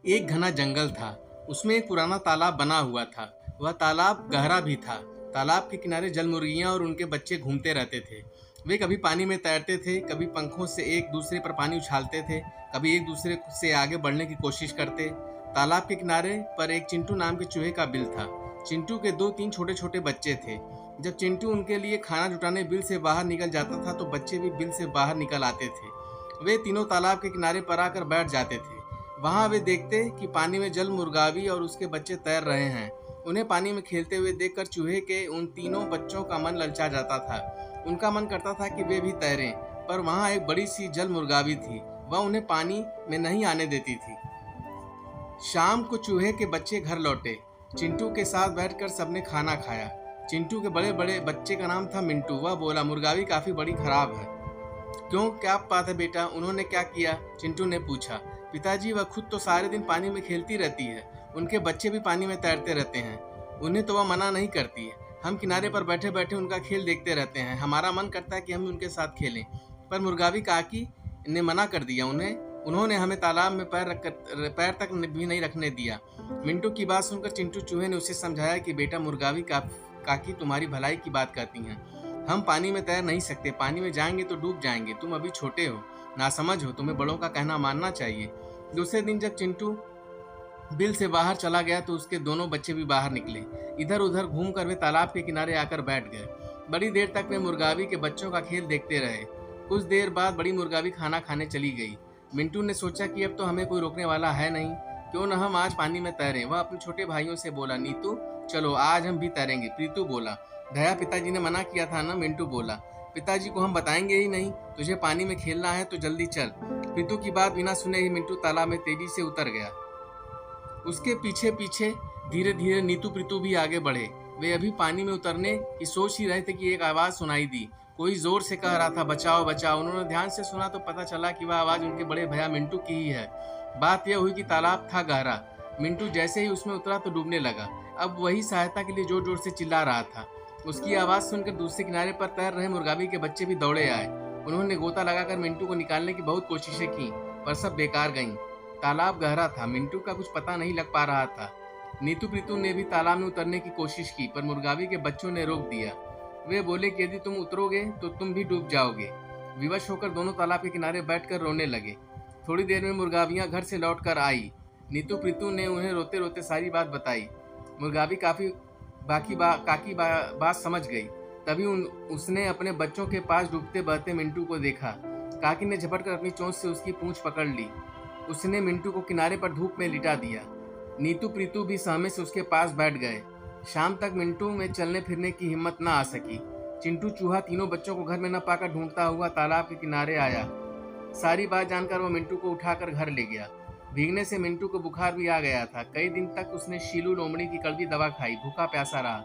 एक घना जंगल था। उसमें एक पुराना तालाब बना हुआ था। वह तालाब गहरा भी था। तालाब के किनारे जलमुर्गियां और उनके बच्चे घूमते रहते थे। वे कभी पानी में तैरते थे, कभी पंखों से एक दूसरे पर पानी उछालते थे, कभी एक दूसरे से आगे बढ़ने की कोशिश करते। तालाब के किनारे पर एक चिंटू नाम के चूहे का बिल था। चिंटू के दो तीन छोटे छोटे बच्चे थे। जब चिंटू उनके लिए खाना जुटाने बिल से बाहर निकल जाता था तो बच्चे भी बिल से बाहर निकल आते थे। वे तीनों तालाब के किनारे पर आकर बैठ जाते थे। वहां वे देखते कि पानी में जल मुर्गावी और उसके बच्चे तैर रहे हैं। उन्हें पानी में खेलते हुए देखकर चूहे के उन तीनों बच्चों का मन ललचा जाता था। उनका मन करता था कि वे भी तैरें, पर वहां एक बड़ी सी जल मुर्गावी थी। वह उन्हें पानी में नहीं आने देती थी। शाम को चूहे के बच्चे घर लौटे। चिंटू के साथ बैठकर सबने खाना खाया। चिंटू के बड़े बड़े बच्चे का नाम था मिंटू। वह बोला, मुर्गावी काफी बड़ी खराब है। क्यों, क्या बात है बेटा, उन्होंने क्या किया? चिंटू ने पूछा। पिताजी, वह खुद तो सारे दिन पानी में खेलती रहती है। उनके बच्चे भी पानी में तैरते रहते हैं। उन्हें तो वह मना नहीं करती है। हम किनारे पर बैठे बैठे उनका खेल देखते रहते हैं। हमारा मन करता है कि हम उनके साथ खेलें, पर मुर्गावी काकी ने मना कर दिया। उन्होंने हमें तालाब में पैर तक भी नहीं रखने दिया। मिंटू की बात सुनकर चिंटू चूहे ने उसे समझाया कि बेटा, मुर्गावी काकी तुम्हारी भलाई की बात करती हैं। हम पानी में तैर नहीं सकते। पानी में जाएंगे तो डूब जाएंगे। तुम अभी छोटे हो, नासमझ हो, तुम्हें बड़ों का कहना मानना चाहिए। दूसरे दिन जब चिंटू बिल से बाहर चला गया तो उसके दोनों बच्चे भी बाहर निकले। इधर उधर घूमकर वे तालाब के किनारे आकर बैठ गए। बड़ी देर तक वे मुर्गावी के बच्चों का खेल देखते रहे। कुछ देर बाद बड़ी मुर्गावी खाना खाने चली गई। मिंटू ने सोचा कि अब तो हमें कोई रोकने वाला है नहीं, क्यों न हम आज पानी में तैरें। वह अपने छोटे भाइयों से बोला, नीतू चलो, आज हम भी तैरेंगे। प्रीतू बोला, दया, पिताजी ने मना किया था ना। मिंटू बोला, पिताजी को हम बताएंगे ही नहीं। तुझे पानी में खेलना है तो जल्दी चल। प्रीतू की बात बिना सुने ही मिंटू तालाब में तेजी से उतर गया। उसके पीछे पीछे धीरे धीरे नीतू प्रीतू भी आगे बढ़े। वे अभी पानी में उतरने की सोच ही रहे थे कि एक आवाज सुनाई दी। कोई जोर से कह रहा था, बचाओ बचाओ। उन्होंने ध्यान से सुना तो पता चला कि वह आवाज उनके बड़े भैया मिंटू की ही है। बात यह हुई कि तालाब था गहरा। मिंटू जैसे ही उसमें उतरा तो डूबने लगा। अब वही सहायता के लिए जोर जोर से चिल्ला रहा था। उसकी आवाज सुनकर दूसरे किनारे पर तैर रहे मुर्गावी के बच्चे भी दौड़े आए। उन्होंने गोता लगाकर मिंटू को निकालने की बहुत कोशिशें की, पर सब बेकार गईं। तालाब गहरा था। मिंटू का कुछ पता नहीं लग पा रहा था। नीतू प्रीतू ने भी तालाब में उतरने की कोशिश की, पर मुर्गावी के बच्चों ने रोक दिया। वे बोले कि यदि तुम उतरोगे तो तुम भी डूब जाओगे। विवश होकर दोनों तालाब के किनारे बैठकर रोने लगे। थोड़ी देर में मुर्गावियां घर से लौट कर आई। नीतू प्रीतू ने उन्हें रोते रोते सारी बात बताई। मुर्गावी काकी बात समझ गई। तभी उसने अपने बच्चों के पास डूबते बहते मिंटू को देखा। काकी ने झपट कर अपनी चोंच से उसकी पूंछ पकड़ ली। उसने मिंटू को किनारे पर धूप में लिटा दिया। नीतू प्रीतू भी सहमे से उसके पास बैठ गए। शाम तक मिंटू में चलने फिरने की हिम्मत न आ सकी। चिंटू चूहा तीनों बच्चों को घर में न पाकर ढूंढता हुआ तालाब के किनारे आया। सारी बात जानकर वो मिंटू को उठाकर घर ले गया। भीगने से मिंटू को बुखार भी आ गया था। कई दिन तक उसने शीलू लोमड़ी की कड़वी दवा खाई, भूखा प्यासा रहा।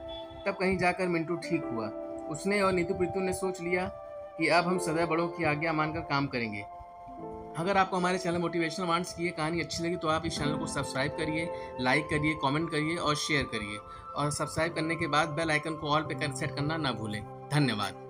तब कहीं जाकर मिंटू ठीक हुआ। उसने और नीतू प्रीतू ने सोच लिया कि अब हम सदैव बड़ों की आज्ञा मानकर काम करेंगे। अगर आपको हमारे चैनल मोटिवेशनल वांट्स की ये कहानी अच्छी लगी तो आप इस चैनल को सब्सक्राइब करिए, लाइक करिए, कमेंट करिए और शेयर करिए। और सब्सक्राइब करने के बाद बेल आइकन को ऑल पे कर सेट करना ना भूलें। धन्यवाद।